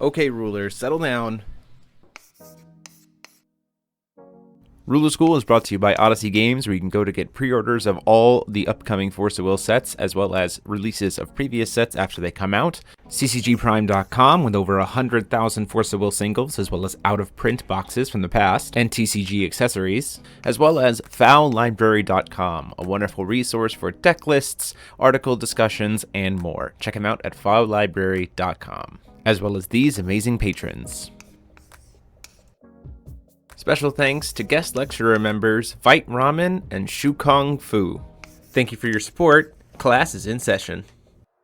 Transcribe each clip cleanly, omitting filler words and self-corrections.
Okay, rulers, settle down. Ruler School is brought to you by Odyssey Games, where you can go to get pre-orders of all the upcoming Force of Will sets, as well as releases of previous sets after they come out. TCGprime.com with over 100,000 Force of Will singles, as well as out-of-print boxes from the past, and TCG accessories, as well as FowlLibrary.com, a wonderful resource for deck lists, article discussions, and more. Check them out at FowlLibrary.com, as well as these amazing patrons. Special thanks to guest lecturer members Fight Ramen and Shukong Fu. Thank you for your support. Class is in session.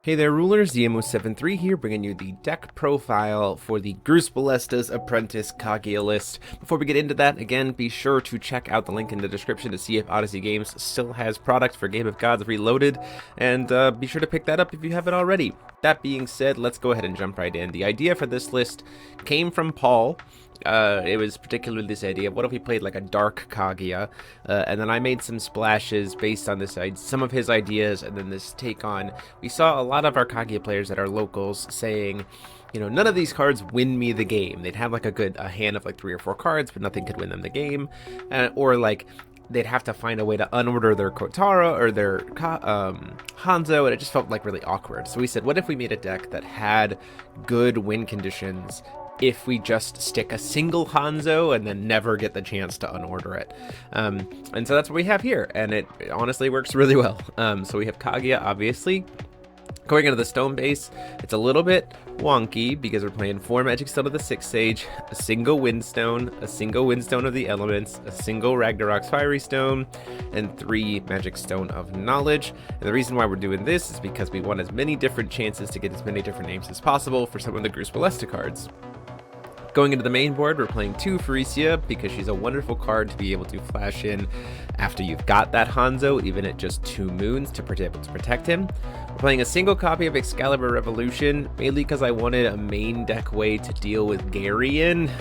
Hey there, rulers. DMO73 here, bringing you the deck profile for the Grusbalesta's Apprentice Kaguya list. Before we get into that, again, be sure to check out the link in the description to see if Odyssey Games still has product for Game of Gods Reloaded, and be sure to pick that up if you haven't already. That being said, let's go ahead and jump right in. The idea for this list came from Paul. It was particularly this idea of what if we played like a dark Kaguya, and then I made some splashes based on this, some of his ideas, and then this take on. We saw a lot of our Kaguya players that are locals saying, you know, none of these cards win me the game. They'd have like a hand of like 3 or 4 cards, but nothing could win them the game, or like they'd have to find a way to unorder their Kotaro or their Hanzo, and it just felt like really awkward. So we said, what if we made a deck that had good win conditions if we just stick a single Hanzo and then never get the chance to unorder it? And so that's what we have here, and it honestly works really well. So we have Kaguya, obviously. Going into the stone base, it's a little bit wonky because we're playing 4 Magic Stone of the 6th Sage, a single Windstone, a single Windstone of the Elements, a single Ragnarok's Fiery Stone, and 3 Magic Stone of Knowledge. And the reason why we're doing this is because we want as many different chances to get as many different names as possible for some of the Grusbalesta cards. Going into the main board, we're playing 2 Phreesia because she's a wonderful card to be able to flash in after you've got that Hanzo, even at just 2 moons, to be able to protect him. We're playing a single copy of Excalibur Revolution, mainly because I wanted a main deck way to deal with Garion.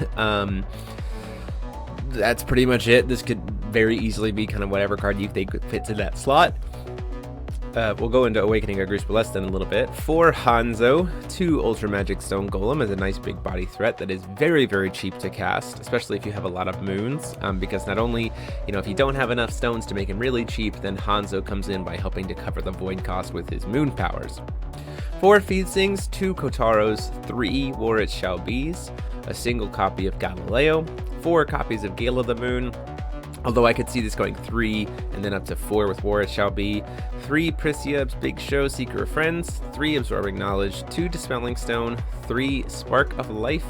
That's pretty much it. This could very easily be kind of whatever card you think fits in that slot. We'll go into Awakening of Grusbalesta in a little bit. 4 Hanzo, 2 Ultra Magic Stone Golem is a nice big body threat that is very, very cheap to cast, especially if you have a lot of moons, because not only, you know, if you don't have enough stones to make him really cheap, then Hanzo comes in by helping to cover the void cost with his moon powers. 4 Feedsings, 2 Kotaros, 3 War It Shall Be's, a single copy of Galileo, 4 copies of Gale of the Moon, although I could see this going 3 and then up to 4 with War It Shall Be, 3 Prisiab's Big Show Seeker of Friends, 3 Absorbing Knowledge, 2 Dispelling Stone, 3 Spark of Life,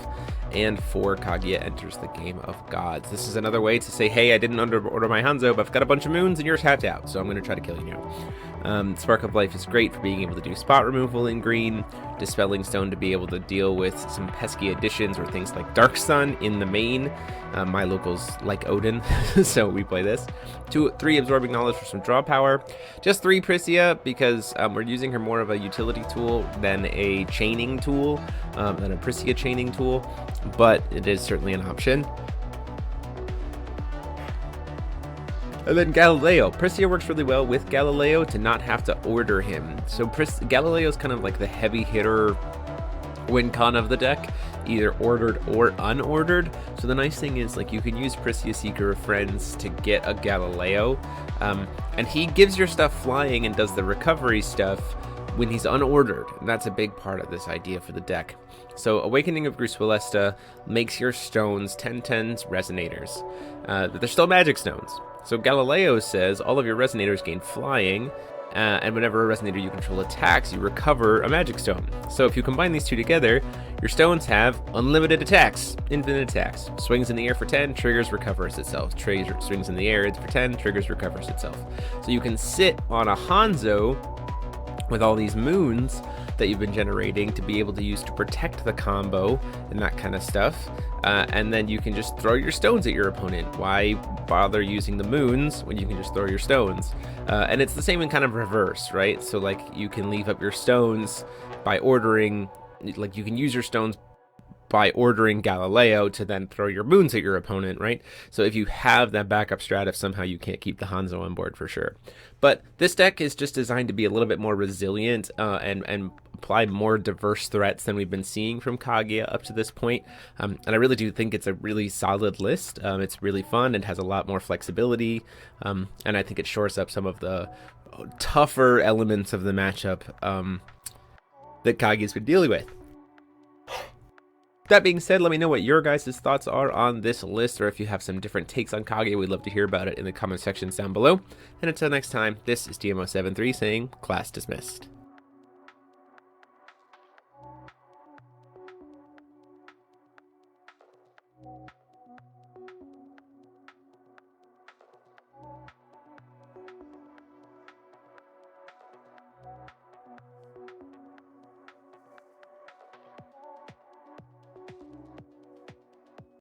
and 4 Kaguya Enters the Game of Gods. This is another way to say, hey, I didn't order my Hanzo, but I've got a bunch of moons and you're tapped out, so I'm going to try to kill you now. Spark of Life is great for being able to do spot removal in green, Dispelling Stone to be able to deal with some pesky additions or things like Dark Sun in the main. My locals like Odin, so we play this. 3 Absorbing Knowledge for some draw power. Just 3 Prisia because we're using her more of a utility tool than a chaining tool, than a Prisia chaining tool, but it is certainly an option. And then Galileo. Prisia works really well with Galileo to not have to order him. So Galileo is kind of like the heavy hitter win con of the deck, either ordered or unordered. So the nice thing is, like, you can use Prisia Seeker of Friends to get a Galileo, and he gives your stuff flying and does the recovery stuff when he's unordered, and that's a big part of this idea for the deck. So Awakening of Grusbalesta makes your stones 10/10s resonators, but they're still magic stones. So Galileo says all of your resonators gain flying, and whenever a resonator you control attacks, you recover a magic stone. So if you combine these two together, your stones have unlimited attacks, infinite attacks. Swings in the air for 10, triggers, recovers itself. Swings in the air for 10, triggers, recovers itself. So you can sit on a Hanzo with all these moons that you've been generating to be able to use to protect the combo and that kind of stuff. And then you can just throw your stones at your opponent. Why bother using the moons when you can just throw your stones? And it's the same in kind of reverse, right? So like you can leave up your stones by ordering, like you can use your stones by ordering Galileo to then throw your moons at your opponent, right? So if you have that backup strat, if somehow you can't keep the Hanzo on board, for sure. But this deck is just designed to be a little bit more resilient and apply more diverse threats than we've been seeing from Kaguya up to this point. And I really do think it's a really solid list. It's really fun and has a lot more flexibility. And I think it shores up some of the tougher elements of the matchup that Kaguya's been dealing with. That being said, let me know what your guys' thoughts are on this list, or if you have some different takes on Kaguya. We'd love to hear about it in the comment sections down below. And until next time, this is DMO73 saying, class dismissed.